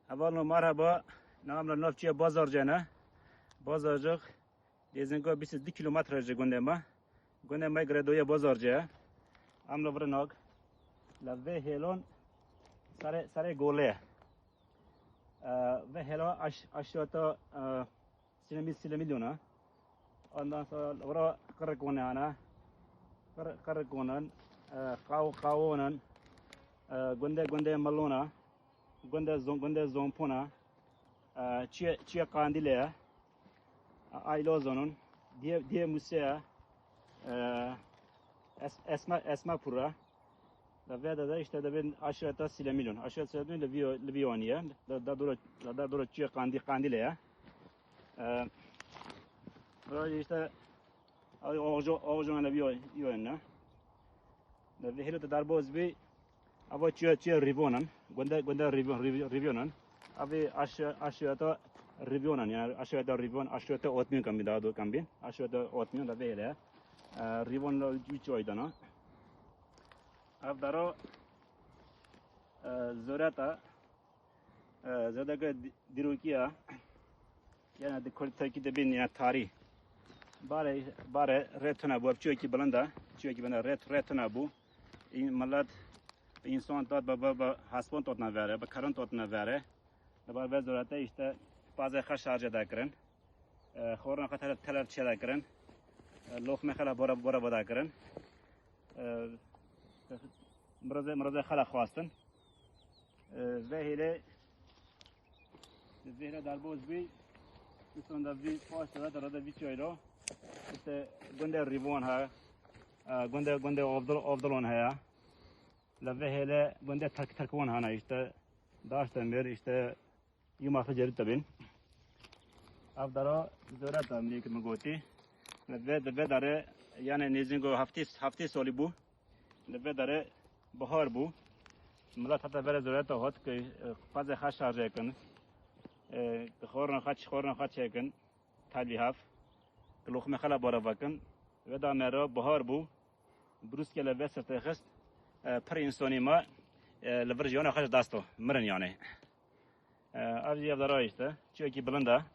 Avvalo marhaba. Namla nafçıya bazarcana. Bazarcık. Dezinko bizi 2 kilometre gundema. Gundema gradoya bazarcaya. Amla vranog. La ve helon sare gole. Ve helo aşağıda sinemilyona. Ondan sonra vura karakonana. Karakonan. Kawonan. Gunde malona. Gunde zompona. Chia kandile. Aylozonun. Diye musea. Esma pura. La da işte da ben aşağıda silemilyon. Aşağıda Livyoniye. Da doğru chia kandile ya. Böyle işte oğuzun Livyon'a. Da helo da darboz bir ava chia rivonan. Gunda rivyonan. Abi aşağıda rivyonan yani aşağıda rivyon aşağıda otmiyon kambin daha doğru kambin. Aşağıda otmiyon da böyle. Rivonla uçoydana. Avdaro zorata zodaka dirukiya yani de koltaki de bin ya tarih bare retuna bu çünkü balanda çünkü bana retuna bu malat insan tat baba hasbon totna vere ba karın totna vere ba ve zorata işte bazı xarj ederken xorna qatar talab çelakirin lokme xala bora badakirin مرزه خلا خواستن و hele darboz bir sonunda bir posta da bir çaylo işte günde rivon ha günde ovdalon ha ya la ve hele günde takvon ha işte daştan bir işte yumaklı cerit tabin avdaro zorat amlik magoti ve dare yani nezingo hafti soli bu ve dare bahar bu. Millet hatta böyle zorata hot ki fazla xaş şarj yakın. Xorna xaç yakın. Talbihaf. Lokme xala bara bakın. Ve da mera bahar bu. Bruskele ve sertexist. Per insani ma leverjona xaç dasto. Mırın yani. Avcı yavlara işte. Çünkü bilanda.